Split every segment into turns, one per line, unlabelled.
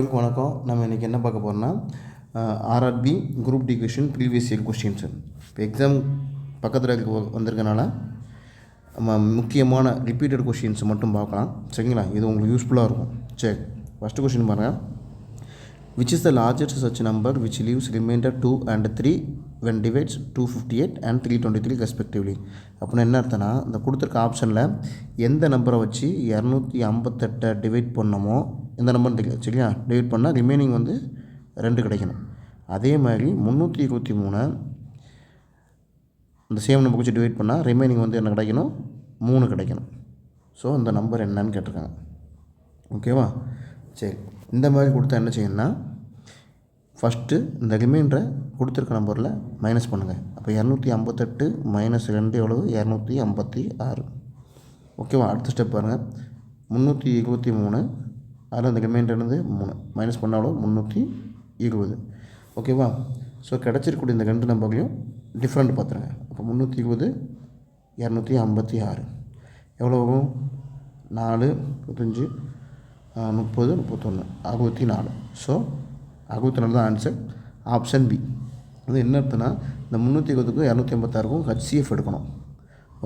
அனைவருக்கும் வணக்கம். நம்ம இன்றைக்கி என்ன பார்க்க போகிறோம்னா RRB group D question previous year questions. இப்போ எக்ஸாம் பக்கத்தில் வந்திருக்கனால நம்ம முக்கியமான ரிப்பீட்டட் கொஷின்ஸ் மட்டும் பார்க்கலாம். சரிங்களா? இது உங்களுக்கு யூஸ்ஃபுல்லாக இருக்கும். சரி, ஃபஸ்ட்டு கொஷின் பாருங்கள். Which is the largest such number which leaves reminder 2 and 3 when divides 258 and 323 respectively? அப்படின்னா என்ன அர்த்தம்னா, இந்த கொடுத்துருக்க ஆப்ஷனில் எந்த நம்பரை வச்சு 258 டிவைட் பண்ணமோ எந்த நம்பர் தெரியும் சரியா, டிவைட் பண்ணால் ரிமைனிங் 2 கிடைக்கணும். அதே மாதிரி 323 இந்த சேம் நம்பர் வச்சு டிவைட் பண்ணால் ரிமைனிங் என்ன கிடைக்கணும், 3 கிடைக்கணும். ஸோ இந்த நம்பர் என்னன்னு கேட்டிருக்காங்க. ஓகேவா? சரி, இந்த மாதிரி கொடுத்தா என்ன செய்யணும்னா, ஃபஸ்ட்டு இந்த ரிமைண்டரை கொடுத்துருக்க நம்பரில் மைனஸ் பண்ணுங்கள். அப்போ 258 - 2 எவ்வளவு? 256. ஓகேவா? அடுத்த ஸ்டெப் பாருங்கள். 323 அதில் இந்த ரிமைண்டர் 3 மைனஸ் பண்ணாலும் 320. ஓகேவா? ஸோ கிடச்சிருக்கக்கூடிய இந்த 2 நம்பர்லையும் டிஃப்ரெண்ட் பார்த்துருங்க. அப்போ 320 256 எவ்வளோ ஆகும்? 4 25 30 31 64. ஸோ 64 தான் ஆன்சர். Option B. அது என்ன அர்த்தம்னா, இந்த 320க்கும் 256க்கும் ஹச்சிஎஃப் எடுக்கணும்.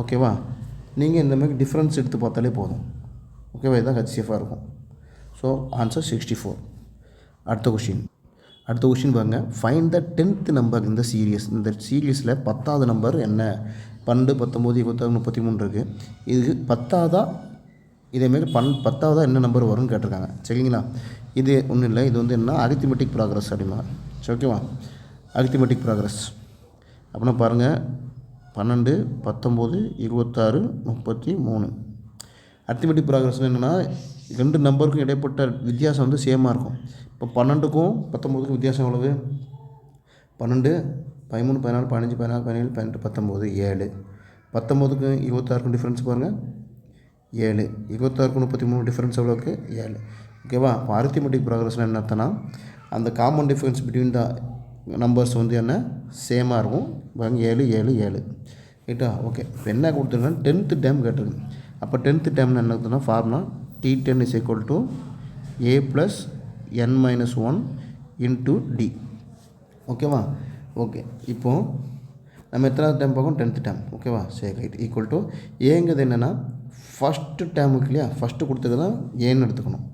ஓகேவா? நீங்கள் இந்த மாதிரி டிஃப்ரென்ஸ் எடுத்து பார்த்தாலே போதும். ஓகேவா? இதுதான் ஹச்சிஎஃபாக இருக்கும். So answer 64. அடுத்த கொஷின் பாருங்க. ஃபைண்ட் த 10th நம்பர் இந்த சீரியஸ். இந்த சீரியஸில் 10வது நம்பர் என்ன? 12 19 26 33 இருக்குது. இது 10ஆவதா? இதேமாரி 10ஆவதா என்ன நம்பர் வரும்னு கேட்டிருக்காங்க. சரிங்களா? இது ஒன்றும் இல்லை, இது என்ன அரித்மெட்டிக் ப்ராக்ரஸ் அப்படிம்பாங்க. சரி, ஓகேவா? அரித்மெட்டிக் ப்ராக்ரஸ் அப்படின்னா பாருங்கள், 12 19 26 33. அரித்மெட்டிக் ப்ராக்ரஸ்னு என்னென்னா, 2 நம்பருக்கும் இடைப்பட்ட வித்தியாசம் சேமாக இருக்கும். இப்போ 12க்கும் 19க்கும் வித்தியாசம் எவ்வளவு? 12 13 14 15 16 17 18 19 7. 19க்கும் 26க்கும் டிஃப்ரென்ஸ் பாருங்கள் 7. 26க்கும் 33 டிஃப்ரென்ஸ் எவ்வளோ இருக்குது? 7. ஓகேவா? இப்போ அரித்மெட்டிக் ப்ராக்ரஸ்னால் என்ன அர்த்தம்னா, அந்த common difference between the numbers என்ன சேமாக இருக்கும். பாருங்க 7 7 7. ரைட்டா? ஓகே. இப்போ என்ன கொடுத்துருங்கன்னா 10th டேர்ம் கேட்டிருக்கு. அப்போ 10th டேர்ம்னு என்ன அர்த்தம்னா, formula T10 = A + n-1 × D. ஓகேவா? ஓகே. இப்போது நம்ம எத்தனாவது டேர்ம் பார்க்கணும்? 10th term. ஓகேவா? சரி, ரைட். ஈக்குவல் டு ஏங்கிறது என்னென்னா, ஃபஸ்ட்டு டேர்முக்கு இல்லையா, ஃபஸ்ட்டு கொடுத்தது தான் ஏன்னு எடுத்துக்கணும்.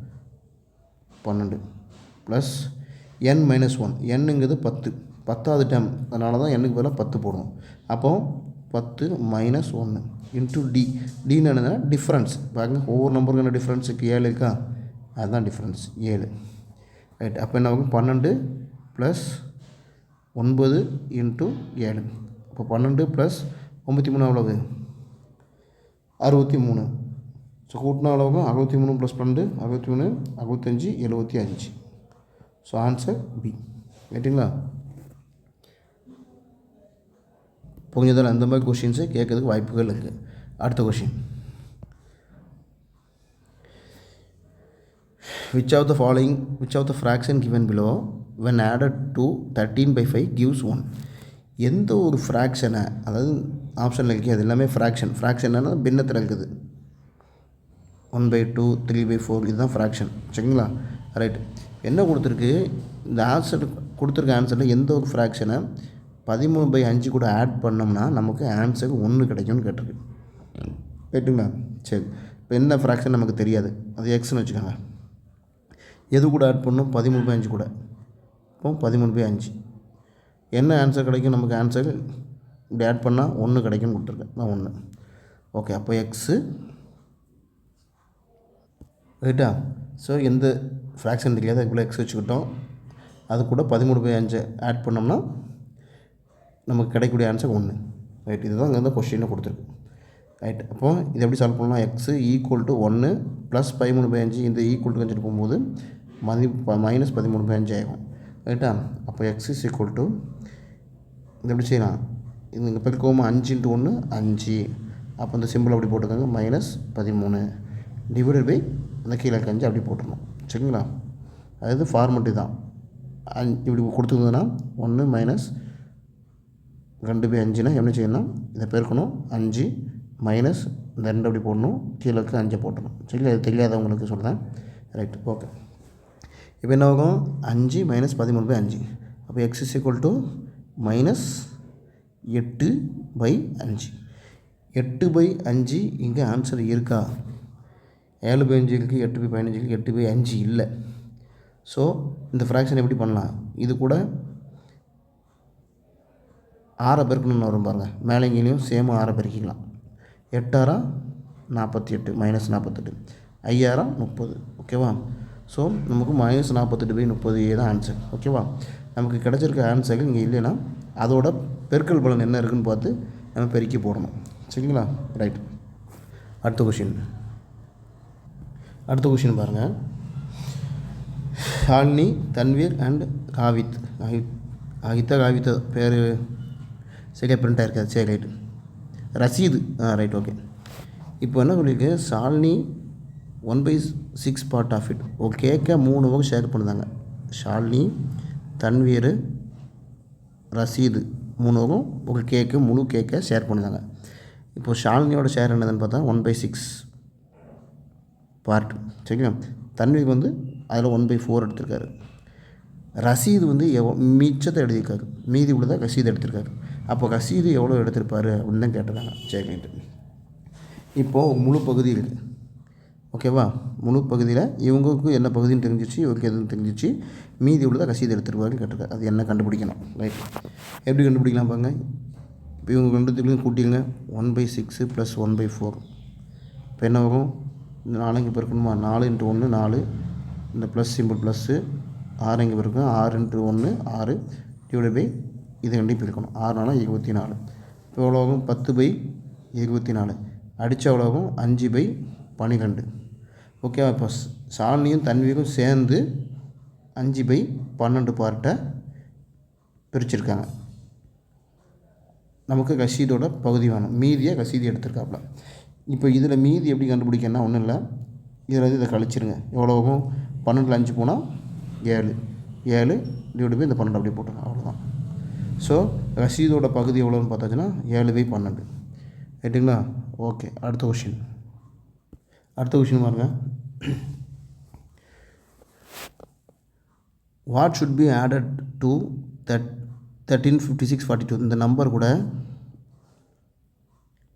12 ப்ளஸ் n-1. என்னுங்கிறது 10, 10வது டேர்ம். அதனால தான் என்னுக்கு பதிலாக 10 போடணும். அப்போது 10 - 1 × D. Dன்னு என்னன்னா டிஃப்ரென்ஸ். பாருங்கள், ஒவ்வொரு நம்பருக்கு என்ன டிஃப்ரென்ஸ் இருக்குது? 7 இருக்கா? அதுதான் டிஃப்ரென்ஸ் 7. ரைட். அப்போ என்ன ஆகும்? 12 + 9 × 7. இப்போ 12 + 93 எவ்வளவு? 63. ஸோ கூட்டினா எவ்வளவு? 63 + 12 63 65 75. So answer B. ரைட்டுங்களா? புரிஞ்சதில் அந்த மாதிரி கொஷின்ஸு கேட்கறதுக்கு வாய்ப்புகள் இருக்குது. அடுத்த question. which of the fraction given below when added to 13/5 gives 1? எந்த ஒரு ஃப்ராக்ஷனை, அதாவது ஆப்ஷனில் இருக்குது அது எல்லாமே ஃப்ராக்ஷன் என்னன்னா பின்னத்தில் இருக்குது. 1/2 3/4 இதுதான் ஃப்ராக்ஷன். சரிங்களா? ரைட். என்ன கொடுத்துருக்கு? இந்த ஆன்சர் கொடுத்துருக்க ஆன்சரில் எந்த ஒரு ஃப்ராக்ஷனை 13/5 கூட ஆட் பண்ணோம்னா நமக்கு ஆன்சர் 1 கிடைக்கும்னு கேட்டிருக்கு. ரைட்டுங்களா? சரி, இப்போ என்ன ஃப்ராக்ஷன் நமக்கு தெரியாது, அது எக்ஸ்ன்னு வச்சுக்கோங்க. எது கூட ஆட் பண்ணணும்? 13/5 கூட. இப்போ 13/5 என்ன ஆன்சர் கிடைக்கும் நமக்கு? ஆன்சர் இப்படி ஆட் பண்ணால் 1 கிடைக்கும்னு கொடுத்துருக்கேன். நான் 1. ஓகே. அப்போ எக்ஸு. ரைட்டா? ஸோ எந்த ஃப்ராக்ஷன் தெரியாது, அதுக்குள்ளே எக்ஸ் வச்சுக்கிட்டோம். அது கூட 13/5 ஆட் பண்ணோம்னா நமக்கு கிடைக்கக்கூடிய ஆன்சர் 1. ரைட். இதுதான் இங்கே வந்து கொஸ்டினில் கொடுத்துருக்கு. ரைட். அப்போது இதை எப்படி சால்வ் பண்ணலாம்? எக்ஸு = 1 + 13/5 இந்த ஈக்குவல் வச்சுட்டு போகும்போது -13/5 ஆகும். ரைட்டா? அப்போ எக்ஸ் = இது எப்படி செய்யலாம்? இது இங்கே பெருக்கோமா 5 × 1 5. அப்போ இந்த சிம்பிள் அப்படி போட்டுக்கோங்க, -13 டிவைடட் பை அந்த கீழே 5 அப்படி போட்டுடணும். சரிங்களா? அதாவது ஃபார்மெட்டு தான். இப்படி கொடுத்துருந்ததுன்னா 1 - 2/5னா என்ன செய்யணும்? இதை பெருக்கணும் 5 மைனஸ் இந்த 2 அப்படி போடணும், கீழே 5 போட்டணும். சரிங்களா? இது தெரியாதவங்களுக்கு சொல்கிறேன். ரைட். ஓகே. இப்போ என்ன ஆகும் 5 மைனஸ் 13/5. அப்போ எக்ஸ் இஸ் ஈக்குவல் டு -8/5. 8/5 இங்கே ஆன்சர் இருக்கா? 7/5 இருக்குது, 8/15 இருக்குது, 8/5 இல்லை. ஸோ இந்த ஃப்ராக்ஷன் எப்படி பண்ணலாம்? இது கூட 6 பெருக்கணும்னு வரும் பாருங்கள். மேலேங்கிலையும் சேம் 6 பெருக்கிக்கலாம். 8 48 -48, 5 30. ஓகேவா? ஸோ நமக்கு -48/30 தான் ஆன்சர். ஓகேவா? நமக்கு கிடச்சிருக்க ஆன்சர்கள் இங்கே இல்லைன்னா அதோட பெருக்கல் பலன் என்ன இருக்குதுன்னு பார்த்து நம்ம பெருக்கி போடணும். சரிங்களா? ரைட். அடுத்த கொஷின் பாருங்கள். ஷாலினி, தன்வீர் அண்ட் காவித் பேர் சரியாக பிரிண்ட் ஆகிருக்காது. சரி, ரைட்டு. ரசீது, ரைட், ஓகே. இப்போ என்ன சொல்லியிருக்கு? Shalini 1/6 part of it. ஒரு கேக்கை 3 வகை ஷேர் பண்ணுதாங்க. ஷாலினி, தன்வீர், ரசீது 3 வகை ஒரு கேக்கு, முழு கேக்கை ஷேர் பண்ணுதாங்க. இப்போது ஷாலினியோட ஷேர் என்னதுன்னு பார்த்தா 1/6 பார்ட். சரிங்களா? தன்வீர் வந்து அதில் 1/4 எடுத்திருக்காரு. ரசீது வந்து மிச்சத்தை எழுதியிருக்காரு, மீதி உள்ளதாக ரசீது எடுத்திருக்காரு. அப்போ ரசீது எவ்வளோ எடுத்திருப்பார் அப்படின்னு தான் கேட்டிருக்காங்க. சரி, ரைட்டு. இப்போது முழு பகுதி இருக்குது. ஓகேவா? முழு பகுதியில் இவங்களுக்கு என்ன பகுதின்னு தெரிஞ்சிச்சு, இவருக்கு எதுன்னு தெரிஞ்சிச்சு, மீதி உள்ளதாக ரசீது எடுத்துருப்பாருன்னு கேட்டிருக்காரு. அது என்ன கண்டுபிடிக்கணும். ரைட். எப்படி கண்டுபிடிக்கலாம் பாருங்க. இப்போ இவங்க 2 கூட்டிடுங்க. 1/6 + 1/4. இப்போ என்ன வரும்? இந்த 4 இங்கே பெருக்கணுமா? 4 × 1 4. இந்த ப்ளஸ் சிம்பிள் ப்ளஸ்ஸு. 6 இங்கே பெருக்கும். 6 × 1 6 / இது 2 பெருக்கணும். 6 4 24. இப்போ எவ்வளோ ஆகும்? 10/24. அடித்த எவ்வளோ ஆகும்? 5/12. ஓகேவா? இப்போ ஷாலினியும் தன்வீரும் சேர்ந்து 5/12 பார்ட்டை பிரிச்சுருக்காங்க. நமக்கு ரசீதோட பகுதி வேணும். மீதியை ரசீது எடுத்துருக்காப்புல. இப்போ இதில் மீதி எப்படி கண்டுபிடிக்கணும்னா ஒன்றும் இல்லை. இதில் வந்து இதை கழிச்சிருங்க. எவ்வளோ ஆகும்? 12 5 போனால் 7. 7 / இந்த 12 அப்படியே போட்டுருங்க. அவ்வளோதான். ஸோ ரசீதோட பகுதி எவ்வளோன்னு பார்த்தாச்சுன்னா 7/12. ரைட்டுங்களா? ஓகே. அடுத்த கொஷின் பாருங்க. What should be added to 13 56 42? இந்த நம்பர் கூட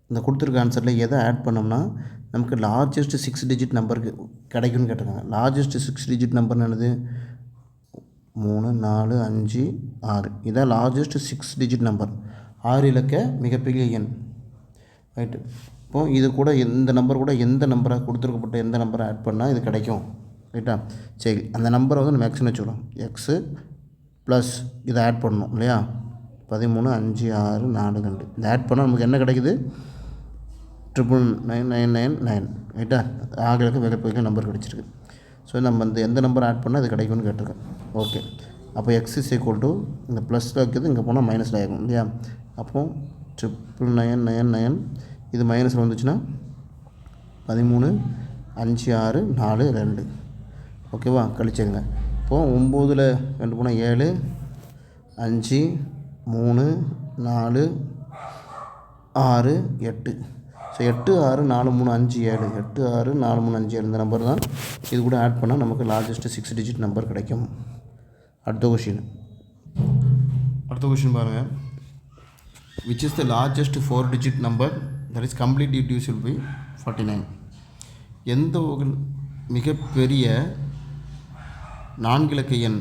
இந்த கொடுத்துருக்க ஆன்சரில் எதை ஆட் பண்ணோம்னா நமக்கு லார்ஜஸ்ட் 6 டிஜிட் நம்பருக்கு கிடைக்கும்னு கேட்டிருக்காங்க. லார்ஜஸ்ட் 6 டிஜிட் நம்பர் என்னது? 3 4 5 6. இதான் லார்ஜஸ்ட் 6 டிஜிட் நம்பர். 6 இலக்க மிகப்பெரிய எண். ரைட்டு. இப்போது இது கூட இந்த நம்பர் கூட எந்த நம்பரை கொடுத்துருக்கப்பட்ட எந்த நம்பரை ஆட் பண்ணால் இது கிடைக்கும். ரைட்டா? சரி, அந்த நம்பரை வந்து நம்ம எக்ஸ்னு வச்சுக்கலாம். எக்ஸு ப்ளஸ் இதை ஆட் பண்ணணும் இல்லையா? 13 5 6 4 2. இதை ஆட் பண்ணால் நமக்கு என்ன கிடைக்குது? 99999. ரைட்டா? 6 இலக்க மிகப்பெரிய நம்பர் கிடச்சிருக்கு. ஸோ நம்ம இந்த எந்த நம்பர் ஆட் பண்ணால் அது கிடைக்கும்னு கேட்டிருக்கேன். ஓகே. அப்போ எக்ஸ் இஸ் ஈக்குவல் டு இந்த ப்ளஸில் வைக்கிறது இங்கே போனால் மைனஸில் ஆகும் இல்லையா? அப்போது 99999. இது மைனஸில் வந்துச்சுன்னா 13 5 6 4 2. ஓகேவா? கழிச்சுங்க. இப்போது 9ல் 2 போனால் 7 5 3 4 6 8. ஸோ 8 6 4 3 5 7. 8 6 4 3 5 7 இந்த நம்பர் தான். இது கூட ஆட் பண்ணால் நமக்கு லார்ஜஸ்ட் 6 டிஜிட் நம்பர் கிடைக்கும். அடுத்த கொஷின் பாருங்கள். which is the largest 4 digit number that is completely divisible by 49? எந்த ஒரு மிகப்பெரிய 4 இலக்க எண்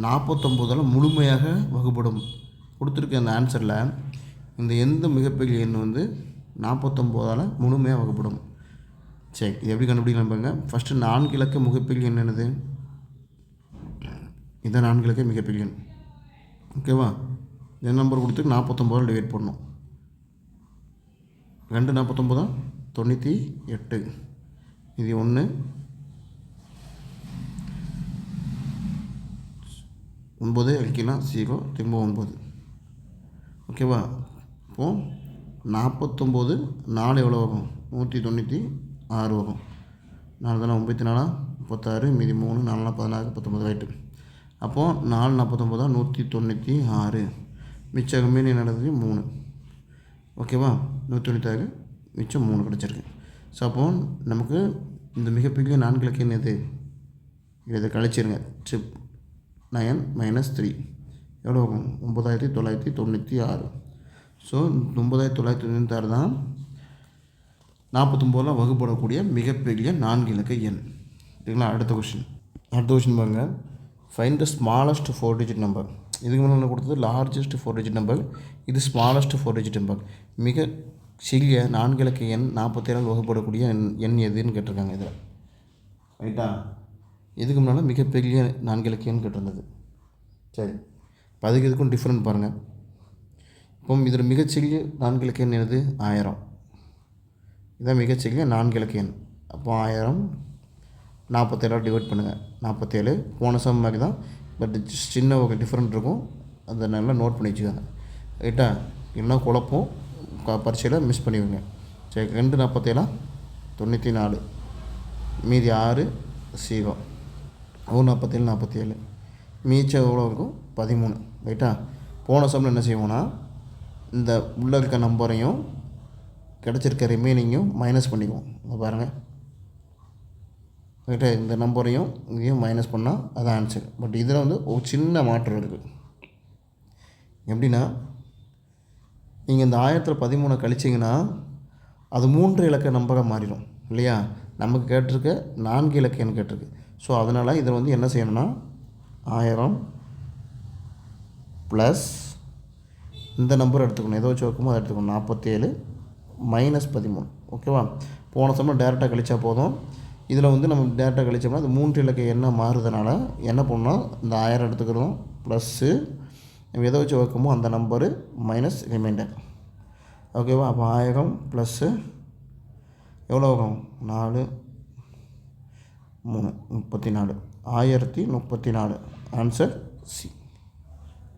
49ஆல் முழுமையாக வகுப்படும்? கொடுத்துருக்க அந்த ஆன்சரில் இந்த எந்த மிகப்பெரிய எண் வந்து 49ஆல் முழுமையாக வகுப்படும்? சரி, இது எப்படி கண்டுபிடிக்கலாம் பாருங்க. ஃபஸ்ட்டு 4 இலக்க மிகப்பெரிய எண் என்னது? இதான் 4 இலக்க மிகப்பெரிய எண். ஓகேவா? இந்த நம்பர் கொடுத்து 49ஆல் டிவைட் பண்ணணும். 2 49 98. இது 1 9 அழிக்கலாம் 0 திரும்ப 9. ஓகேவா? இப்போது 49 4 எவ்வளோ வரும்? 196 வரும். 4 தானே 94 36 மீதி 3 4 16 19 ரைட்டு. அப்போது 4 49 196. மிச்சம் மீன் நடந்தது 3. ஓகேவா? 196 மிச்சம் 3 கிடச்சிருக்கு. ஸோ அப்போது நமக்கு இந்த மிகப்பெரிய 4 இலக்க எண் எது? இதை கழிச்சிருங்க. 9 - 3 எவ்வளோ ஆகும்? 9996. ஸோ 9996 தான் 49 வகுப்படக்கூடிய மிகப்பெரிய 4 இலக்க எண். சரிங்களா? அடுத்த கொஷின் பாருங்கள். Find the smallest 4 digit number. இதுக்கு முன்னாடி கொடுத்தது லார்ஜஸ்ட் 4 டிஜிட் நம்பர், இது ஸ்மாலஸ்ட் 4 டிஜிட் நம்பர். மிக சிறிய 4 இலக்க எண் 47 வகுப்படக்கூடிய எண் எதுன்னு கேட்டிருக்காங்க இதில். ரைட்டா? இதுக்கு முன்னால் மிகப்பெரிய 4 இலக்க எண் கேட்டிருந்தது. சரி, இப்போ அதுக்கு இதுக்கும் டிஃப்ரெண்ட் பாருங்கள். இப்போ இதில் மிகச்சிறிய 4 இலக்க எண் என்னது? 1000. இதான் மிகச்சிறிய 4 இலக்க எண். அப்போ 1000 47 டிவைட் பண்ணுங்கள். 47 போன சம் மாதிரி தான், பட் சின்ன ஒரு டிஃப்ரெண்ட் இருக்கும். அதை நல்லா நோட் பண்ணி வச்சுக்கோங்க. ரைட்டா? இல்லைனா குழப்பம், பரீட்சையில் மிஸ் பண்ணிவிடுங்க. சரி, 2 47 94, மீதி 6 0, 47 47, மீச்சம் எவ்வளோ இருக்கும்? 13. ரைட்டா? போன சம்மில் என்ன செய்வோன்னா, இந்த உள்ளே இருக்க நம்பரையும் கிடச்சிருக்க ரிமைனிங்கும் மைனஸ் பண்ணிக்குவோம். பாருங்கள். ரைட்டா? இந்த நம்பரையும் இதையும் மைனஸ் பண்ணால் அது ஆன்சர். பட் இதில் வந்து ஒரு சின்ன மாற்றம் இருக்குது. எப்படின்னா, நீங்கள் இந்த 1013 கழிச்சிங்கன்னா அது 3 இலக்க நம்பராக மாறிடும் இல்லையா? நமக்கு கேட்டிருக்க 4 இலக்க எண் கேட்டிருக்கு. ஸோ அதனால் இதில் வந்து என்ன செய்யணும்னா, 1000 ப்ளஸ் இந்த நம்பர் எடுத்துக்கணும். எதோ வச்சு வைக்குமோ அதை எடுத்துக்கணும். 47 - 13. ஓகேவா? போன சமயம் டேரெக்டாக கழிச்சா போதும். இதில் வந்து நம்ம டேரெக்டாக கழிச்சோம்னா அது 3 இலக்க எண்ணாக மாறுறதுனால என்ன பண்ணணும், இந்த 1000 எடுத்துக்கிறோம், ப்ளஸ்ஸு எதை வச்சு வைக்குமோ அந்த நம்பரு மைனஸ் ரிமைண்டர். ஓகேவா? அப்போ 1000 ப்ளஸ்ஸு எவ்வளோ ஆகும்? 4 3 34, 1034. Answer C.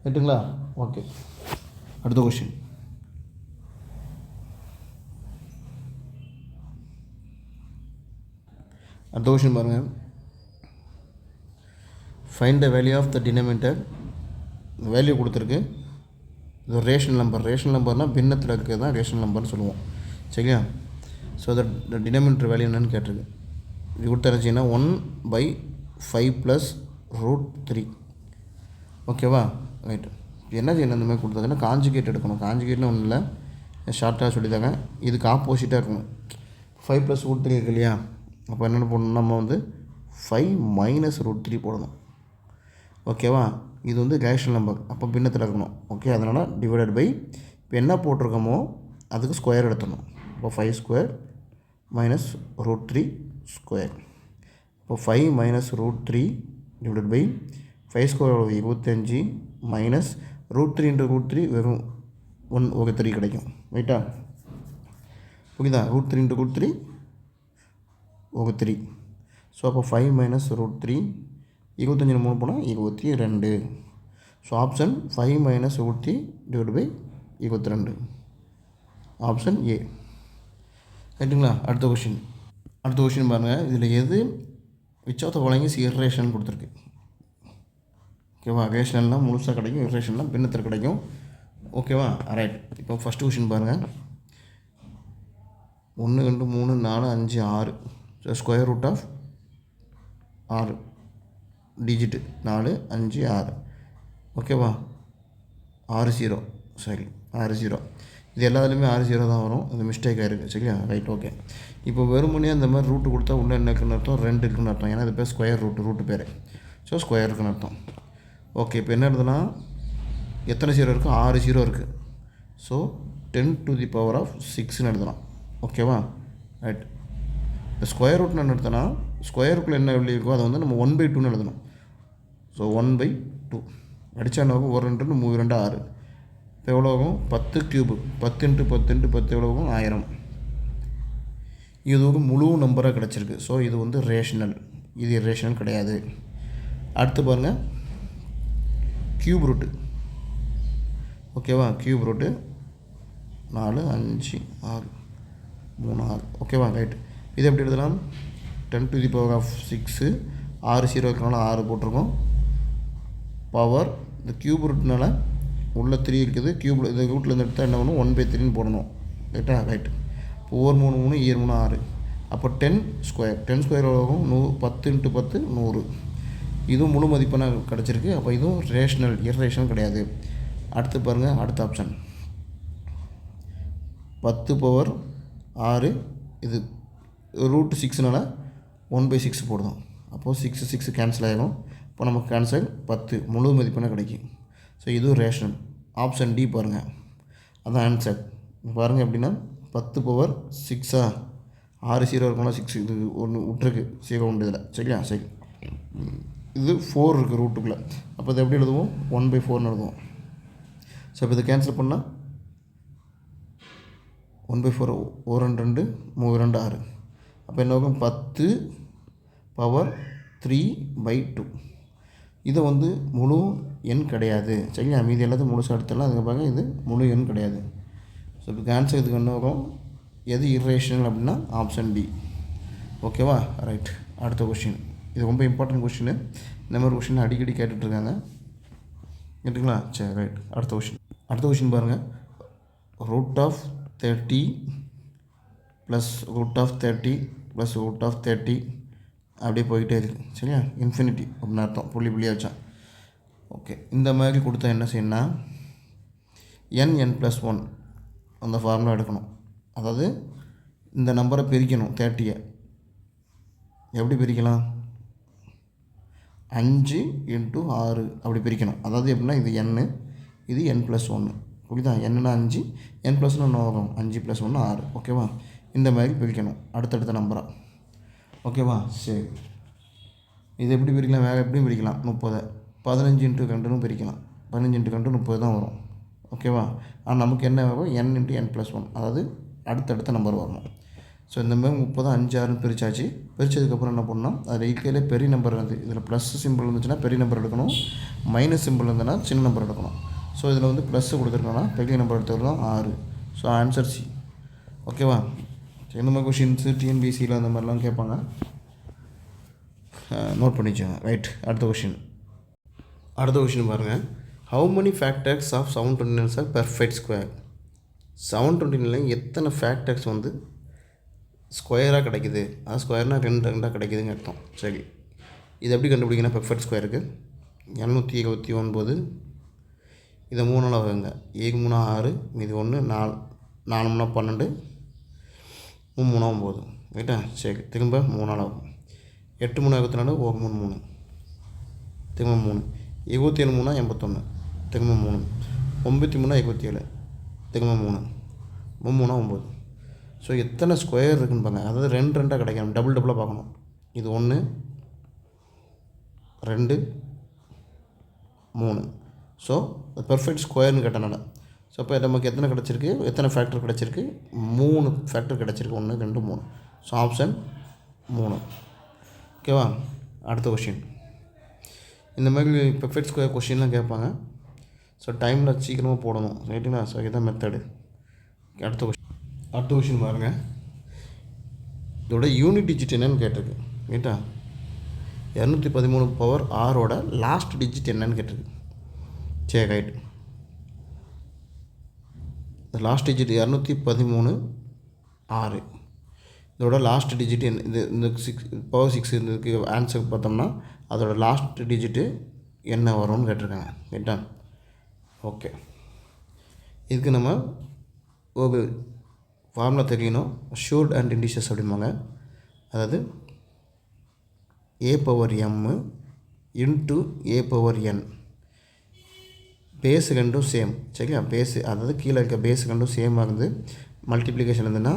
ரைட்டுங்களா? ஓகே, அடுத்த கொஷின். பாருங்கள். Find the value of the denominator. Value கொடுத்துருக்கு. இது ரேஷனல் நம்பர். ரேஷனல் நம்பர்னால் பின்னத்தில் இருக்கிறது தான் ரேஷனல் நம்பர்னு சொல்லுவோம். சரியா? ஸோ த டினாமினேட்டர் வேல்யூ என்னென்னு கேட்டிருக்கு. இது கொடுத்துருச்சின்னா 1/5 + √3. ஓகேவா? ரைட்டு. என்ன செய்யணும்? இந்த மாதிரி கொடுத்தாங்கன்னா காஞ்சுகேட் எடுக்கணும். காஞ்சுகேட்னு ஒன்றும் இல்லை, ஷார்ட்டாக சொல்லித்தாங்க. இதுக்கு ஆப்போசிட்டாக இருக்கணும். 5 + √3 இருக்கு இல்லையா? அப்போ என்னென்ன போடணும்? நம்ம வந்து 5 - √3 போடணும். ஓகேவா? இது வந்து ரேஷனல் நம்பர், அப்போ பின்னத்தில் இருக்கணும். ஓகே, அதனால் டிவைடட் பை இப்போ என்ன போட்டிருக்கோமோ அதுக்கு ஸ்கொயர் எடுத்துடணும். இப்போ 5² - √3². இப்போ 5 - √3 டிவைடட் பை 5² 25 மைனஸ் √3 × √3 வெறும் 1/3 கிடைக்கும். ரைட்டா? புரியுதா? √3 × √3 1/3. ஸோ அப்போ 5 - √3, 25 3 போனால் 22. So option 5 - √3 divide by 22. Option A. ரைட்டுங்களா? அடுத்த கொஷின் பாருங்கள். இதில் எது which of the following is irrational கொடுத்துருக்கு. ஓகேவா? ரேஷனல்னால் முழுசாக கிடைக்கும், இர்ரேஷனல்னால் பின்னத்தில் கிடைக்கும். ஓகேவா? ரைட். இப்போ ஃபஸ்ட்டு கொஷின் பாருங்கள். 1 2 3 4 5 6. So square root of 6 digit 4 5 6. ஓகேவா? 6 0. சரி, 6 0. இது எல்லாத்துலேயுமே 6 0 தான் வரும். இது மிஸ்டேக் ஆகிருக்கு. சரியா? ரைட். ஓகே. இப்போ வெறுமனே அந்த மாதிரி ரூட்டு கொடுத்தா உள்ள என்ன இருக்குன்னு அர்த்தம்? 2 இருக்குன்னு அர்த்தம். ஏன்னா இது பேர் ஸ்கொயர் ரூட்டு பேர். ஸோ ஸ்கொயர் இருக்குன்னு அர்த்தம். ஓகே, இப்போ என்ன எழுதுனா, எத்தனை 0 இருக்குது? 6 0 இருக்குது. ஸோ 10⁶ எழுதலாம். ஓகேவா? ரைட். இப்போ ஸ்கொயர் ரூட்னு என்ன எடுத்தோன்னா, ஸ்கொயருக்குள்ளே என்ன வெளியே இருக்கோ அதை வந்து நம்ம 1/2 எழுதணும். ஸோ 1/2 அடித்தா என்ன ஆகும்? 1 2 3 2 6. இப்போ எவ்வளோ ஆகும்? 10³ 10 × 10 × 10 எவ்வளோ ஆகும்? 1000. இது ஒரு முழு நம்பராக கிடச்சிருக்கு. ஸோ இது வந்து ரேஷனல், இது இரேஷனல் கிடையாது. அடுத்து பாருங்கள், க்யூப் ரூட்டு. ஓகேவா? Cube route 4 5 6 3 6. ஓகேவா? ரைட். இது எப்படி எழுதலாம்? 10⁶ 6 0 இருக்கிறனால 6 போட்டிருக்கோம். பவர் இந்த க்யூப் ரூட்னால உள்ள 3 இருக்குது. க்யூப் இந்த ரூட்லேருந்து எடுத்தால் என்ன பண்ணணும்? 1/3 போடணும். ரைட்டா? ரைட். இப்போ 1 3 3 7 3 6. அப்போ 10² 10² ஆகும் 10 × 10 100. இதுவும் முழு மதிப்பெண்ணா கிடச்சிருக்கு. அப்போ இதுவும் ரேஷ்னல், இர்ரேஷனல் கிடையாது. அடுத்து பாருங்கள், அடுத்த ஆப்ஷன் 10^6. இது √6னால 1/6 போடுதோம். அப்போது 6 கேன்சல் ஆகிடும். இப்போ நமக்கு கேன்சல் 10 முழு மதிப்பெண்ணா கிடைக்கும். ஸோ இதுவும் ரேஷ்னல். ஆப்ஷன் டி பாருங்கள், அதான் ஆன்சர். பாருங்கள் எப்படின்னா 10^6 6 0 இருக்கும்னா 6 இது ஒன்று விட்டுருக்கு, 0 உண்டு இதில். சரியா? சரி, இது 4 இருக்குது ரூட்டுக்குள்ளே. அப்போ இது எப்படி எழுதுவோம்? 1/4 எழுதுவோம். ஸோ இப்போ இதை கேன்சல் பண்ணால் 1/4 1 2 3 2 6. அப்போ என்ன ஆகும்? 10^3/2. இதை வந்து முழு எண் கிடையாது. சரியா? மீதி எல்லாத்தையும் முழுசாக எடுத்துடலாம். அதுக்கு பாருங்க, இது முழு எண் கிடையாது. ஸோ இப்போ ஆன்சர் இதுக்கு என்ன ஆகும்? எது இர்ரேஷனல் அப்படின்னா ஆப்ஷன் டி. ஓகேவா? ரைட். அடுத்த கொஷின், இது ரொம்ப இம்பார்ட்டன்ட் கொஷின். இந்த மாதிரி கொஷின் அடிக்கடி கேட்டுட்ருக்காங்க. கேட்டுங்களா? சரி, ரைட். அடுத்த கொஷின் பாருங்கள். √30 + √30 + √30 அப்படியே போய்கிட்டே இருக்குது. சரியா? இன்ஃபினிட்டி அப்படின்னு அர்த்தம், புள்ளியாக வச்சா. ஓகே, இந்த மாதிரி கொடுத்தா என்ன செய்யணும்னா n+1 அந்த ஃபார்முலா எடுக்கணும். அதாவது இந்த நம்பரை பிரிக்கணும். 30 எப்படி பிரிக்கலாம்? 5 × 6 அப்படி பிரிக்கணும். அதாவது எப்படின்னா இது n, இது n+1. புரியுதா? என்னன்னா 5, n+1 என்ன ஆகும்? 5 + 1 6. ஓகேவா? இந்த மாதிரி பிரிக்கணும் அடுத்தடுத்த நம்பராக. ஓகேவா? சரி, இது எப்படி பிரிக்கலாம்? வேறு எப்படியும் பிரிக்கலாம். 30 15 × 2ன்னு பிரிக்கலாம். 15 × 2 30 தான் வரும். ஓகேவா? ஆனால் நமக்கு என்ன வரும்? n × n+1, அதாவது அடுத்தடுத்த நம்பர் வரணும். ஸோ இந்த மாதிரி 30 5 6ன்னு பிரித்தாச்சு. பிரித்ததுக்கப்புறம் என்ன பண்ணணும்? அதில் இருக்கிற பெரிய நம்பர் வந்து இதில் ப்ளஸ் சிம்பிள் இருந்துச்சுன்னா பெரிய நம்பர் எடுக்கணும், மைனஸ் சிம்பிள் இருந்ததுன்னா சின்ன நம்பர் எடுக்கணும். ஸோ இதில் வந்து ப்ளஸ்ஸு கொடுத்துருக்கோன்னா பெரிய நம்பர் எடுத்துக்கலாம் 6. So answer C. ஓகேவா? இந்த மாதிரி கொஷின்ஸு டிஎன்பிசியில் அந்த மாதிரிலாம் கேட்பாங்க, நோட் பண்ணிச்சோங்க. ரைட். அடுத்த கொஷின் பாருங்கள். How many factors of 729 are perfect square? 729 எத்தனை ஃபேக்டர்ஸ் வந்து ஸ்கொயராக கிடைக்குது? அது ஸ்கொயர்னால் 2 2 கிடைக்குதுன்னு அர்த்தம். சரி, இது எப்படி கண்டுபிடிக்கணும்? பெர்ஃபெக்ட் ஸ்கொயருக்கு 229 இதை 3 வைங்க. 7 3 6, மீது 1 4 4 3 12, 3 3 9. ரைட்டா? சரி, திரும்ப 3 ஆகும். 8 3 24, 1 3 3, திரும்ப 3, 27 3 81, திரும்ப 3, 9 3 27, திரும்ப 3, 3 9. ஸோ எத்தனை ஸ்கொயர் இருக்குன்னு பாருங்க. அதாவது 2 2 கிடைக்கணும், டபுளாக பார்க்கணும். இது 1 2 3. ஸோ பெர்ஃபெக்ட் ஸ்கொயர்னு கேட்டனால. ஸோ இப்போ நமக்கு எத்தனை கிடச்சிருக்கு? எத்தனை ஃபேக்டர் கிடச்சிருக்கு? 3 ஃபேக்டர் கிடச்சிருக்கு. 1 2 3. So option 3. ஓகேவா? அடுத்த கொஷின், இந்த மாதிரி பெர்ஃபெக்ட் ஸ்கொயர் கொஷின்லாம் கேட்பாங்க. ஸோ டைமில் சீக்கிரமாக போடணும். ரைட்டுங்களா? ஸோ இதுதான் மெத்தடு. அடுத்த கொஷின் பாருங்கள். இதோட யூனிட் டிஜிட் என்னன்னு கேட்டிருக்கு. ரைட்டா? 213 பவர் 6ஓட லாஸ்ட் டிஜிட் என்னன்னு கேட்டிருக்கு. சரி, ரைட். இந்த லாஸ்ட் டிஜிட் 213 6. இதோட லாஸ்ட் டிஜிட் என்ன? இந்த 6 பவர் 6 இதுக்கு ஆன்சர் பார்த்தோம்னா அதோட லாஸ்ட் டிஜிட்டு என்ன வரும்னு கேட்டிருக்காங்க. ரைட்டா? ஓகே, இதுக்கு நம்ம ஒரு ஃபார்முலா தெரியணும். ஷூர்ட் அண்ட் இண்டிஷஸ் அப்படிம்பாங்க. அதாவது a/m × a/n. பேஸு ரெண்டும் சேம். சரியா? பேஸு அதாவது கீழே இருக்க பேஸு ரெண்டும் சேமாக இருந்து மல்டிப்ளிகேஷன் இருந்ததுன்னா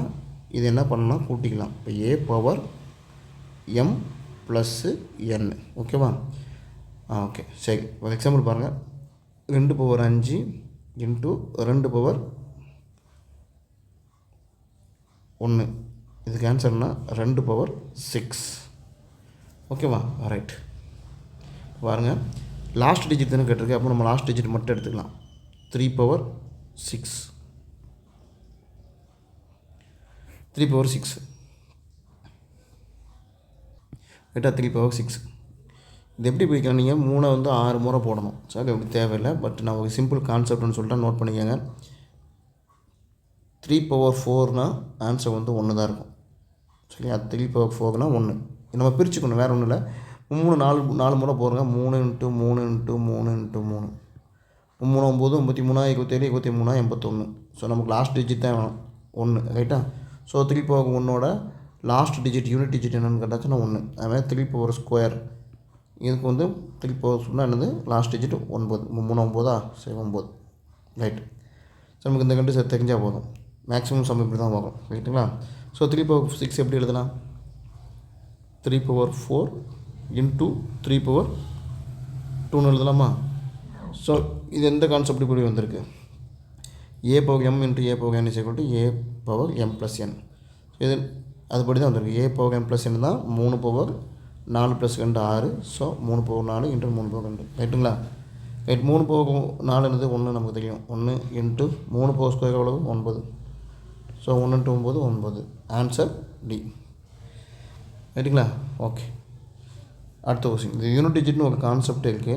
இது என்ன பண்ணலாம்? கூட்டிக்கலாம். இப்போ a/m + n. ஓகேவா? ஓகே, சரி. ஒரு எக்ஸாம்பிள் பாருங்கள். 2/5 × 2/1. இதுக்கு ஆன்சர்னா 2/6. ஓகேவா? ரைட். பாருங்கள், லாஸ்ட் டிஜிட் தானே கேட்டிருக்கு. அப்போ நம்ம லாஸ்ட் டிஜிட் மட்டும் எடுத்துக்கலாம். 3/6. 3/6. ரைட்டா? 3/6. இது எப்படி பிடிக்கலாம்? நீங்கள் 3 வந்து 6 முறை போடணும். சார் எப்படி தேவையில்லை, பட் நான் ஒரு சிம்பிள் கான்செப்ட்னு சொல்லிட்டு நோட் பண்ணிக்கோங்க. 3/4னால் ஆன்சர் வந்து 1 தான் இருக்கும். சரியா? 3/4னால் 1. நம்ம பிரிச்சுக்கணும், வேறு ஒன்றும் இல்லை. நாலு முறை போடுங்க. 3 × 3 × 3 × 3 3 9 53 27 23 81. ஸோ நமக்கு லாஸ்ட் டிஜிட் தான் வேணும் 1, ரைட்டா? ஸோ 3 பவர் 1ஓட லாஸ்ட் டிஜிட் யூனிட் டிஜிட் என்னென்னு கேட்டாச்சுன்னா 1. அதுமாதிரி 3 பவர் ஸ்கொயர் இதுக்கு வந்து 3 பவர் சொன்னால் என்னது லாஸ்ட் டிஜிட் 9. 3 9 சரி 9, ரைட். ஸோ நமக்கு இந்த கண்டு தெரிஞ்சால் போதும். மேக்ஸிமம் சம் இப்படி தான் வரும், ரைட்டுங்களா? ஸோ 3 பவர் 6 எப்படி எழுதலாம்? 3 பவர் 4 × 3 பவர் 2ன்னு எழுதலாமா? ஸோ இது எந்த கான்செப்ட் இப்படி வந்திருக்கு? a power m × a power n = a power m + n. இது அதுபடி தான் வந்திருக்கு. a பவர் m + n தான் 3 பவர் 4 + 2 6. ஸோ 3 பவர் 4 × 3 பவர் 2, ரைட்டுங்களா? ரைட். 3 பவர் 4 என்னது 1 நமக்கு தெரியும். 1 × 3 பவர் ஸ்கொயர் எவ்வளவு? 9. ஸோ 1 × 9 9. ஆன்சர் டி, ரைட்டுங்களா? ஓகே. அடுத்த கொஸ்டின். இது யூனிட் டிஜிட்னு ஒரு கான்செப்ட் இருக்குது.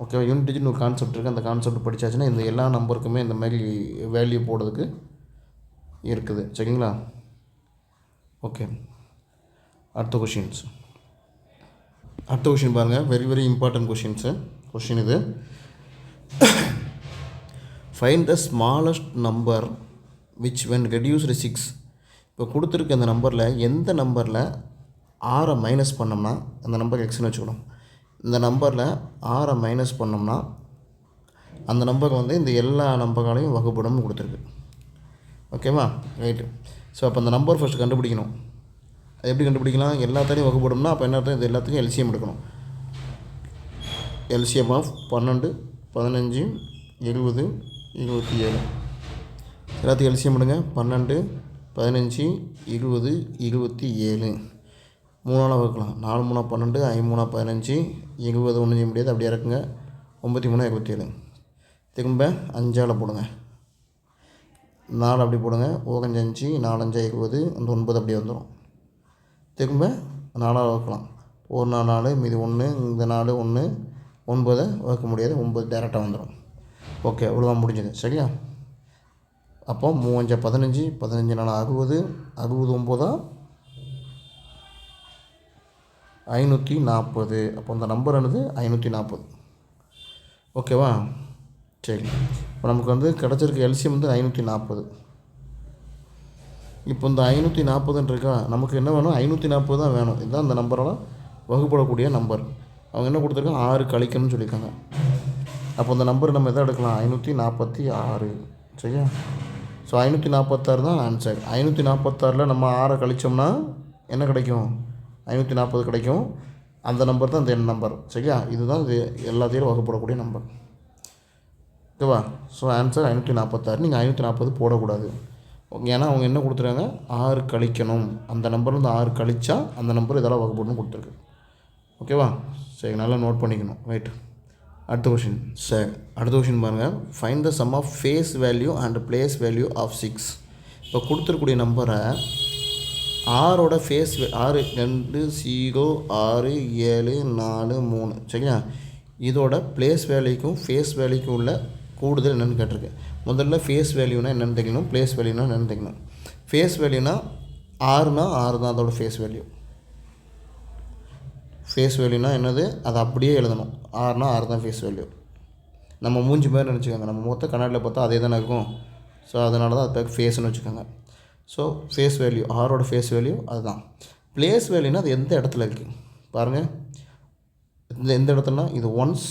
ஓகேவா? யூனிட் டிஜிட்னு ஒரு கான்செப்ட் இருக்குது. அந்த கான்செப்ட் படித்தாச்சுன்னா இந்த எல்லா நம்பருக்குமே இந்த மாதிரி வேல்யூ போடுறதுக்கு இருக்குது, சரிங்களா? ஓகே. அடுத்த கொஷின்ஸ் பாருங்கள். வெரி வெரி இம்பார்ட்டன்ட் கொஷின் இது. Find the smallest number which when reduced 6. இப்போ கொடுத்துருக்க அந்த நம்பரில் எந்த நம்பரில் 6 மைனஸ் பண்ணோம்னா அந்த நம்பர் எக்ஸ்னு வச்சுக்கணும். இந்த நம்பரில் 6 மைனஸ் பண்ணோம்னா அந்த நம்பர் வந்து இந்த எல்லா நம்பர்களையும் வகுப்படும் கொடுத்துருக்கு. ஓகேவா? ரைட்டு. ஸோ அப்போ அந்த நம்பர் ஃபஸ்ட்டு கண்டுபிடிக்கணும். அது எப்படி கண்டுபிடிக்கலாம்? எல்லாத்தையும் வகுப்படும்னா அப்போ என்ன அர்த்தம்? இது எல்லாத்துக்கும் எல்சிஎம் எடுக்கணும். LCM of 12 15 20 27. எல்லாத்துக்கும் எல்சிஎம் எடுங்க. 12 15 20 27 3 வகுக்கலாம். 4 3 12 5 3 15 20 ஒன்றும் செய்ய முடியாது, அப்படியே இருக்குங்க. 93 27. திரும்ப 5ஆல் போடுங்க. 4 அப்படி போடுங்க. 5 5 4 5 20. அந்த 9 அப்படியே வந்துடும். திரும்ப 4ஆல் வகுக்கலாம். 1 4 4 மீதி 1, இந்த 4 1 9 வகுக்க முடியாது, 9 டேரெக்டாக வந்துடும். ஓகே, அவ்வளோதான் முடிஞ்சது, சரியா? அப்போ 3 5 15 15 4 60 60 9 540. அப்போ அந்த நம்பர் என்னது? 540. ஓகேவா? சரி. இப்போ நமக்கு வந்து கிடச்சிருக்க எல்சிஎம் வந்து 540. இப்போ இந்த 540 இருக்கா, நமக்கு என்ன வேணும்? 540 தான் வேணும். இதுதான் அந்த நம்பரோட வகுப்படக்கூடிய நம்பர். அவங்க என்ன கொடுத்துருக்காங்க? 6 கழிக்கணும்னு சொல்லியிருக்காங்க. அப்போ அந்த நம்பர் நம்ம எதை எடுக்கலாம்? 546, சரியா? ஸோ 546 தான் ஆன்சர். 546ல் நம்ம 6 கழிச்சோம்னா என்ன கிடைக்கும்? 540 கிடைக்கும். அந்த நம்பர் தான் இந்த எண் நம்பர், சரியா? இதுதான் இது எல்லாத்தையும் வகுப்படக்கூடிய நம்பர், ஓகேவா? So answer 546. நீங்கள் 540 போடக்கூடாது. ஏன்னா அவங்க என்ன கொடுத்துருக்காங்க? 6 கழிக்கணும். அந்த நம்பர்லேருந்து 6 கழிச்சா அந்த நம்பர் இதெல்லாம் வகுப்படணும் கொடுத்துருக்கு. ஓகேவா? சரி, நல்லா நோட் பண்ணிக்கணும், ரைட். அடுத்த கொஷின். சரி, அடுத்த கொஷின் பாருங்கள். Find the sum of face value and place value of 6. இப்போ கொடுத்துருக்கூடிய நம்பரை 6ஓட ஃபேஸ் 6 2 0 6 7 4 3, சரியா? இதோட பிளேஸ் வேல்யூக்கும் ஃபேஸ் வேல்யூக்கும் உள்ள கூடுதல் என்னென்னு கேட்டிருக்கு. முதல்ல ஃபேஸ் வேல்யூனா என்னென்னு தெரியணும், பிளேஸ் வேல்யூனா என்னென்னு தெரியணும். ஃபேஸ் வேல்யூனா 6னா 6 தான் அதோட ஃபேஸ் வேல்யூ. ஃபேஸ் வேல்யூனா என்னது? அதை அப்படியே எழுதணும். 6னா 6 தான் ஃபேஸ் வேல்யூ. நம்ம மூஞ்சி மாதிரி நினச்சிக்கோங்க. நம்ம மொத்த கண்ணாடியில் பார்த்தா அதே தானே இருக்கும். ஸோ அதனால தான் அது பேர் ஃபேஸ்ன்னு வச்சுக்கோங்க. ஸோ ஃபேஸ் வேல்யூ, 6ஓட ஃபேஸ் வேல்யூ அதுதான். பிளேஸ் வேல்யூனா அது எந்த இடத்துல இருக்குது பாருங்கள். எந்த இடத்துலனா இது ஒன்ஸ்,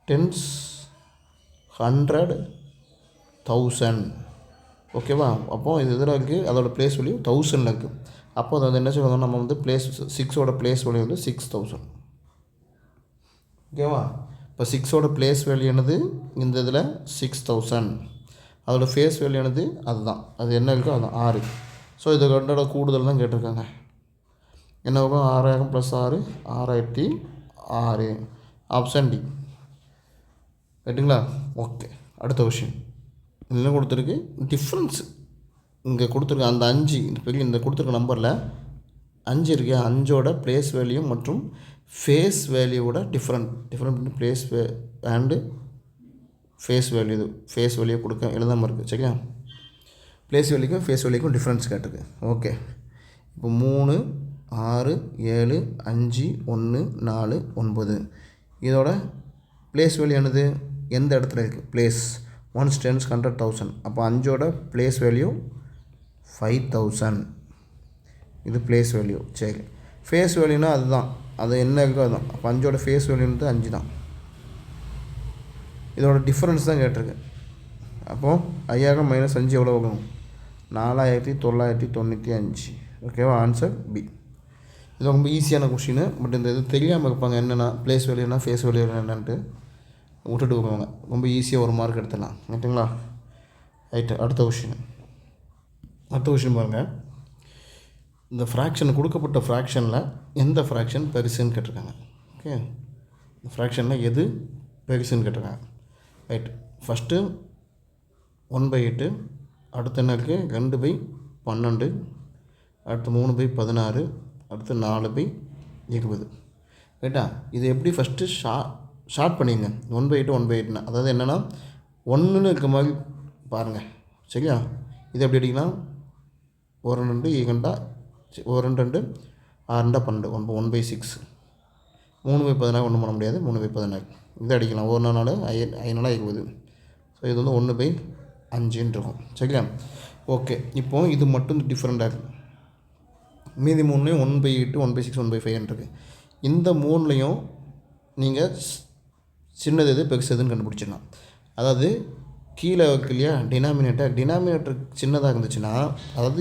டென்ஸ், 100, 1000, ஓகேவா? அப்போது இது இதில் இருக்குது. அதோடய பிளேஸ் வேல்யூ 1000ல் இருக்குது. அப்போ அது வந்து என்ன சொல்லுவாங்க? நம்ம வந்து பிளேஸ் 6ஓட பிளேஸ் வேல்யூ வந்து 6000, ஓகேவா? இப்போ 6ஓட பிளேஸ் வேல்யூ என்னது? இந்த இதில் 6000. அதோட ஃபேஸ் வேல்யூ என்னது? அதுதான். அது என்ன இருக்கோ அதுதான் 6. ஸோ இது ரெண்டோட கூடுதல் தான் கேட்டிருக்காங்க. என்ன வரும்? 6000 + 6 6006. ஆப்ஷன் டி, ரைட்டுங்களா? ஓகே. அடுத்த கொஷின். என்ன கொடுத்துருக்கு? டிஃப்ரென்ஸ் இங்கே கொடுத்துருக்க அந்த 5 இந்த கொடுத்துருக்க நம்பரில் 5 இருக்கு. 5ஓட பிளேஸ் வேல்யூ மற்றும் ஃபேஸ் வேல்யூவோட different place and face value. இது ஃபேஸ் வேல்யூ கொடுக்க எழுதாமல் இருக்குது, சரியா? பிளேஸ் வேல்யூக்கும் ஃபேஸ் வேல்யூக்கும் டிஃப்ரென்ஸ் கேட்டிருக்கு. ஓகே. இப்போ 3 6 7 5 1 4 9. இதோட ப்ளேஸ் வேல்யூ என்னது, எந்த இடத்துல இருக்குது, ப்ளேஸ் 1 10 100 1000. அப்போ 5ஓட ப்ளேஸ் வேல்யூ 5000. இது ப்ளேஸ் வேல்யூ. சரி, ஃபேஸ் வேல்யூனா அதுதான், அது என்ன இருக்கோ அதுதான். அப்போ 5ஓட ஃபேஸ் வேல்யூ வந்து 5 தான். இதோட டிஃப்ரென்ஸ் தான் கேட்டிருக்கு. அப்போது 5000 - 5 எவ்வளோ வரும், 4995. ஓகேவா, ஆன்சர் பி. இது ரொம்ப ஈஸியான கொஷின். பட் இந்த இது தெரியாமல் இருப்பாங்க, என்னென்னா ப்ளேஸ் வேல்யூனா ஃபேஸ் வேல்யூ என்னன்ட்டு விட்டுட்டு போவாங்க. ரொம்ப ஈஸியாக ஒரு மார்க் எடுத்துடலாம். ரைட்டுங்களா? ரைட்டு. அடுத்த கொஷின் பாருங்கள். இந்த ஃப்ராக்ஷன் கொடுக்கப்பட்ட ஃப்ராக்ஷனில் எந்த ஃப்ராக்ஷன் பெருசுன்னு கேட்டிருக்காங்க. ஓகே, இந்த ஃப்ராக்ஷனில் எது பெருசுன்னு கேட்டிருக்காங்க. ரைட். ஃபஸ்ட்டு 1/8, அடுத்து என்ன இருக்குது 2/12, அடுத்து 3/16, அடுத்து 4/20. ரைட்டா? இது எப்படி ஃபஸ்ட்டு ஷார்ட் பண்ணிங்க. 1/8 1/8னா அதாவது என்னென்னா 1ன்னு இருக்க மாதிரி பாருங்கள். சரியா? இது எப்படி அடிக்கலாம், 1 2 2 1 2 6 2 12, 1/6. 3/16 ஒன்றும் பண்ண முடியாது, 3/16 இது அடிக்கலாம். 1 4 5 20. ஸோ இது வந்து 1/5 இருக்கும். சரியா? ஓகே, இப்போது இது மட்டும் டிஃப்ரெண்ட்டாக இருக்குது. மீதி 3லையும் 1/8 1/6 1/5 இருக்குது. இந்த 3லையும் நீங்கள் சின்னது எது பெருசு எதுன்னு கண்டுபிடிச்சிடலாம். அதாவது கீழே இருக்கு இல்லையா, டினாமினேட்டர் சின்னதாக இருந்துச்சுன்னா, அதாவது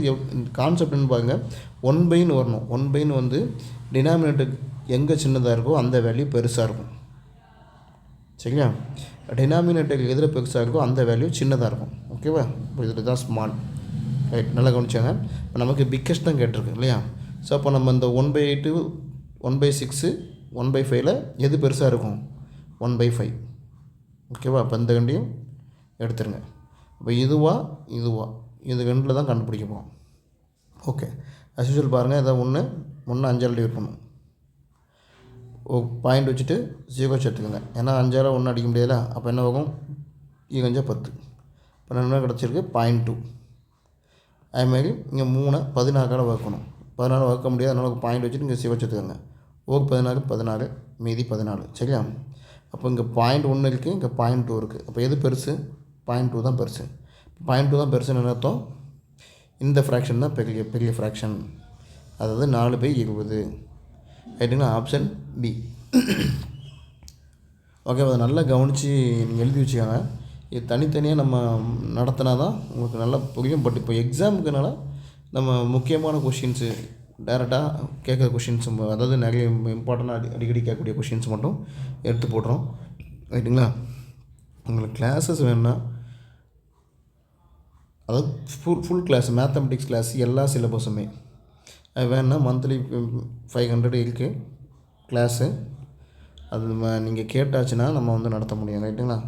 கான்செப்ட்னு பாருங்கள், 1/ன்னு வரணும். 1/ன்னு வந்து டினாமினேட்டர் எங்கே சின்னதாக இருக்கோ அந்த வேல்யூ பெருசாக இருக்கும். சரியா? டினாமினேட்டர் எதில் பெருசாக இருக்கோ அந்த வேல்யூ சின்னதாக இருக்கும். ஓகேவா? இப்போ இதில் தான் ஸ்மால். ரைட், நல்லா கவனிச்சாங்க. இப்போ நமக்கு பிக்கஸ்ட் தான் கேட்டிருக்கு இல்லையா? ஸோ அப்போ நம்ம இந்த 1/8 1/6 1/5ல் எது பெருசாக இருக்கும், 1/5. ஓகேவா? அப்போ இந்த ரெண்டையும் எடுத்துருங்க. இப்போ இதுவா இது ரெண்டில் தான் கண்டுபிடிக்க போகிறோம். ஓகே, அஸ் யூஷுவல் பாருங்கள். இதை 1 5ஆல் டிவைட் பண்ணும். பாயிண்ட் வச்சுட்டு 0 சேர்த்துக்கோங்க. ஏன்னா 5ஆல் 1 அடிக்க முடியாதுல. அப்போ என்ன ஆகும், 5 10. இப்போ என்ன கிடச்சிருக்கு 0.2. அதுமாதிரி இங்கே 3 14ஆல் வகுக்கணும். 14 வகுக்க முடியாது, அதனால் பாயிண்ட் வச்சுட்டு இங்கே 0 சேர்த்துக்கோங்க. 14 மீதி 14. சரியா? அப்போ இங்கே 0.1 இருக்குது, இங்கே 0.2 இருக்குது. அப்போ எது பெருசு, 0.2 தான் பெருசு. 0.2 தான் பெருசுன்னு அர்த்தம். இந்த ஃப்ராக்ஷன் தான் பெரிய ஃப்ராக்ஷன், அதாவது 4/20. ரைட்டுங்களா? Option B. ஓகே, அதை நல்லா கவனித்து நீங்கள் எழுதி வச்சுக்கோங்க. இது தனித்தனியாக நம்ம நடத்தினா தான் உங்களுக்கு நல்லா புரியும். பட் இப்போ எக்ஸாமுக்குனால நம்ம முக்கியமான கொஷின்ஸு டேரெக்டாக கேட்குற கொஷின்ஸ், அதாவது நிறைய இம்பார்ட்டண்ட்டாக அடிக்கடி கேட்கக்கூடிய கொஷின்ஸ் மட்டும் எடுத்து போடுறோம். ரைட்டுங்களா? உங்களுக்கு கிளாஸஸ் வேணுன்னா, அதாவது ஃபுல் கிளாஸ் மேத்தமெட்டிக்ஸ் கிளாஸ் எல்லா சிலபஸுமே வேணுன்னா மந்த்லி 500 இருக்குது கிளாஸு. அது நீங்கள் கேட்டாச்சுன்னா நம்ம வந்து நடத்த முடியும். ரைட்டுங்களா?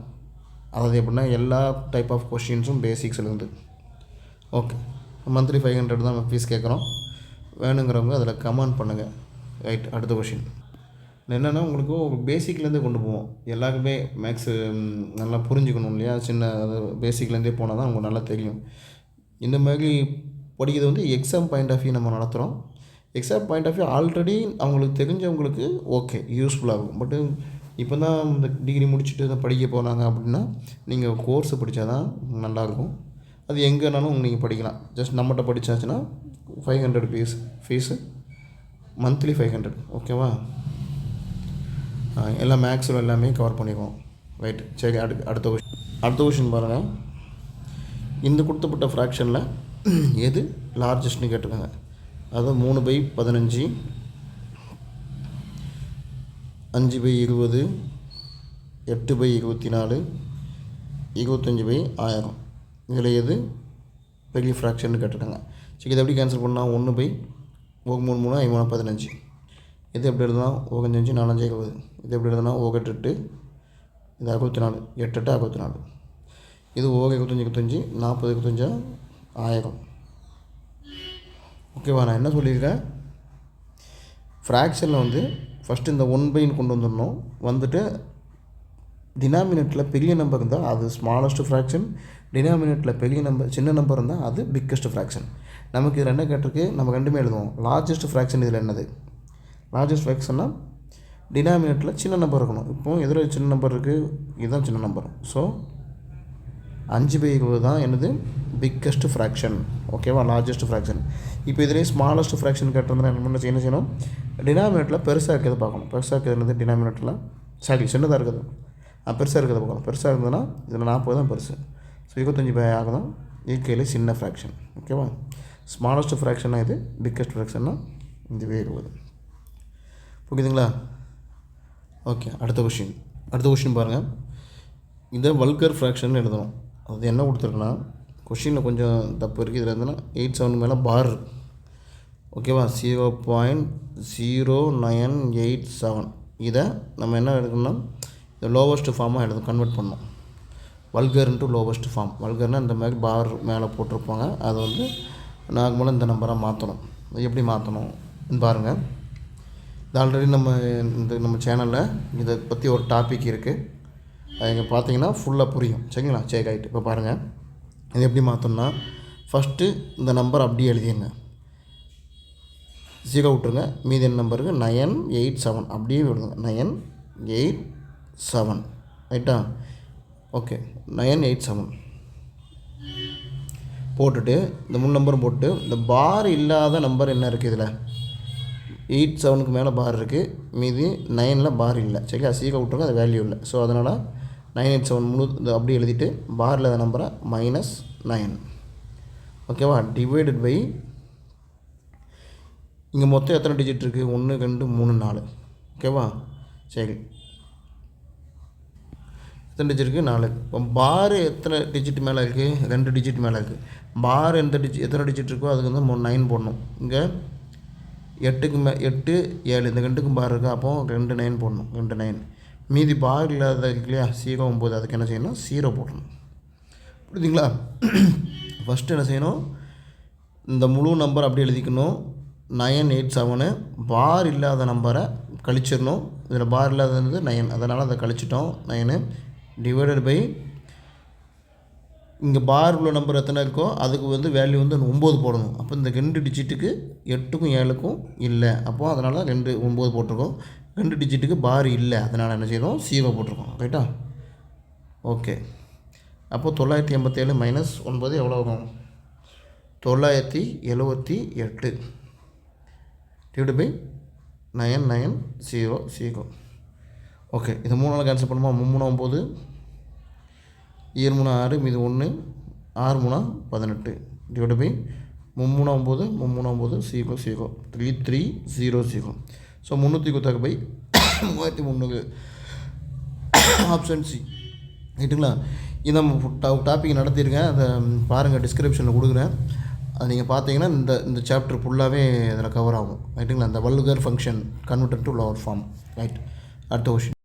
அதாவது எப்படின்னா எல்லா டைப் ஆஃப் கொஷின்ஸும் பேசிக்ஸ்லேருந்து. ஓகே, மந்த்லி 500 தான் ஃபீஸ் கேட்குறோம். வேணுங்கிறவங்க அதில் கமெண்ட் பண்ணுங்கள். ரைட். அடுத்த கொஷின் என்னென்னா, உங்களுக்கு பேசிக்லேருந்தே கொண்டு போவோம். எல்லாருக்குமே மேக்ஸு நல்லா புரிஞ்சுக்கணும் இல்லையா? பேசிக்லேருந்தே போனால் தான் உங்களுக்கு நல்லா தெரியும். இந்த மாதிரி படிக்கிறது வந்து எக்ஸாம் பாயிண்ட் ஆஃப் வியூ நம்ம நடத்துகிறோம். Exam point of view already அவங்களுக்கு தெரிஞ்சவங்களுக்கு ஓகே யூஸ்ஃபுல்லாக இருக்கும். பட்டு இப்போ தான் இந்த டிகிரி முடிச்சுட்டு தான் படிக்க போனாங்க அப்படின்னா, நீங்கள் கோர்ஸை படித்தா தான் நல்லாயிருக்கும். அது எங்கேனாலும் நீங்கள் படிக்கலாம். ஜஸ்ட் நம்மகிட்ட படித்தாச்சுன்னா 500 ஃபீஸு, மந்த்லி 500. ஓகேவா? எல்லாம் மேக்ஸில் எல்லாமே கவர் பண்ணிக்குவோம். ரைட். சரி, அடுத்த கொஷின் பாருங்கள். இந்த கொடுத்தப்பட்ட ஃப்ராக்ஷனில் எது லார்ஜஸ்ட்னு கேட்டிருக்காங்க. அதாவது 3/15, 5/20, 8/24, 25/1000. இதில் எது பெரிய ஃப்ராக்ஷன் கேட்டிருக்காங்க. சரி, இதை எப்படி கேன்சல் பண்ணால் 1/3 3 5 15. இது எப்படி எழுதலாம், 5 4 20. இது எப்படி எழுதலாம், 8 8, இது 64, 8 8 64. இது 25 25, 40 25 1000. ஓகேவா? நான் என்ன சொல்லியிருக்கேன், ஃப்ராக்ஷனில் வந்து ஃபஸ்ட்டு இந்த 1/ன்னு கொண்டு வந்துடணும். வந்துட்டு டினாமினேட்டரில் பெரிய நம்பர் இருந்தால் அது ஸ்மாலஸ்ட் ஃப்ராக்ஷன், டினாமினேட்டரில் பெரிய நம்பர் சின்ன நம்பர் இருந்தால் அது பிக்கஸ்ட் ஃப்ராக்ஷன். நமக்கு இதில் என்ன கேட்டிருக்கு, நம்ம ரெண்டுமே எழுதுவோம். லார்ஜஸ்ட் ஃப்ராக்ஷன் இதில் என்னது, லார்ஜஸ்ட் ஃப்ராக்ஷன்னா டினாமினேட்டரில் சின்ன நம்பர் இருக்கணும். இப்போது எதில் சின்ன நம்பர் இருக்குது, இதுதான் சின்ன நம்பர். ஸோ 5/20 தான் என்னது பிக்கஸ்ட் ஃப்ராக்ஷன். ஓகேவா, லார்ஜஸ்ட் ஃப்ராக்ஷன். இப்போ இதிலே ஸ்மாலஸ்ட் ஃப்ராக்ஷன் கேட்டிருந்தா என்ன செய்யணும், டினாமினேட்டரில் பெருசாக இருக்கிறத பார்க்கணும். பெருசாக இருக்கிறது என்னது, டினாமினேட்டரில் சின்னதாக இருக்குது, பெருசாக இருக்கிறத பார்க்கணும். பெருசாக இருந்ததுன்னா இதில் 40 தான் பெருசு. ஸோ 25 ஆகுதான் இருக்கையில் சின்ன ஃப்ராக்ஷன். ஓகேவா, ஸ்மாலஸ்ட் ஃப்ராக்ஷனாக இது, பிக்கஸ்ட் ஃப்ராக்ஷன்னா இந்த 20. புரியுதுங்களா? ஓகே, அடுத்த கொஷின் பாருங்கள். இதை வல்கர் ஃப்ராக்ஷன் எழுதணும். அது என்ன கொடுத்துருக்குன்னா, கொஷினில் கொஞ்சம் தப்பு இருக்குது. இதில் இருந்ததுன்னா 87 மேலே பார். ஓகேவா, 0.0987. இதை நம்ம என்ன எடுக்கணும்னா இந்த லோவஸ்ட் ஃபார்மாக கன்வெர்ட் பண்ணணும். வல்கர்ன்ட்டு லோவஸ்ட் ஃபார்ம். வல்கர்னால் இந்த மாதிரி பார் மேலே போட்டிருப்பாங்க. அதை வந்து நார்மலாக இந்த நம்பராக மாற்றணும். எப்படி மாற்றணும் பாருங்கள். இது ஆல்ரெடி நம்ம சேனலில் இதை பற்றி ஒரு டாபிக் இருக்குது. அது இங்கே பார்த்தீங்கன்னா ஃபுல்லாக புரியும். சரிங்களா, சரி ரைட்டு. இப்போ பாருங்கள், இது எப்படி மாற்றணும்னா, ஃபஸ்ட்டு இந்த நம்பர் அப்படியே எழுதிடுங்க, 0 விட்டுருங்க. மீதி என்ன நம்பருக்கு 987 அப்படியே விடுங்க. 987 ரைட்டா. ஓகே, 987 போட்டுட்டு இந்த 3 நம்பரும் போட்டு இந்த பார் இல்லாத நம்பர் என்ன இருக்குது, இதில் 87க்கு மேலே பார் இருக்குது, மீதி 9ல் பார் இல்லை. சரிங்களா, 0 விட்டுருங்க, அது வேல்யூ இல்லை. ஸோ அதனால் 987 முழு இது அப்படியே எழுதிட்டு பாரில் அந்த நம்பரை -9. ஓகேவா, டிவைடட் பை இங்கே மொத்தம் எத்தனை டிஜிட் இருக்குது, 1 2 3 4. ஓகேவா, சரி, எத்தனை டிஜிட் இருக்குது, 4. இப்போ பார் எத்தனை டிஜிட் மேலே இருக்குது, 2 டிஜிட் மேலே இருக்குது. பார் எத்தனை டிஜிட் இருக்கோ அதுக்கு வந்து 9 போடணும். இங்கே 8 7 இந்த 2க்கும் பார் இருக்குது. அப்போ 2 9 போடணும், 2 9. மீதி பார் இல்லாத இருக்கு இல்லையா, 0 9, அதுக்கு என்ன செய்யணும், 0 போடணும். புரியுதுங்களா? ஃபஸ்ட்டு என்ன செய்யணும், இந்த முழு நம்பர் அப்படி எழுதிக்கணும். 987 பார் இல்லாத நம்பரை கழிச்சிடணும். இதில் பார் இல்லாதது 9, அதனால் அதை கழிச்சிட்டோம். 9 டிவைடட் பை இங்கே பார் உள்ள நம்பர் எத்தனை இருக்கோ அதுக்கு வந்து வேல்யூ வந்து 9 போடணும். அப்போ இந்த 2 டிஜிட்டுக்கு 8க்கும் 7க்கும் இல்லை. அப்போது அதனால் 2 9 போட்டிருக்கோம். 2 டிஜிட்டுக்கு பார் இல்லை, அதனால் என்ன செய்யணும், 0 போட்டிருக்கோம். ரைட்டா, ஓகே. அப்போது 987 -9 எவ்வளோ ஆகும், 978 டிவைட் பை 9900. ஓகே, இது 3 கேன்சல் பண்ணுமா, 3 9 7 3 6 மீது 1 6 3 18 divide by 3 9 0 0 3300. So 300 by 3300 option C. ரைட்டுங்களா? இது நம்ம டாபிக் நடத்தியிருக்கேன், அதை பாருங்கள், டிஸ்கிரிப்ஷனில் கொடுக்குறேன். அது நீங்கள் பார்த்தீங்கன்னா இந்த சாப்டர் ஃபுல்லாகவே இதில் கவர் ஆகும். ரைட்டுங்களா? இந்த vulgar function converted to lower form. Right, அடுத்த கொஷின்.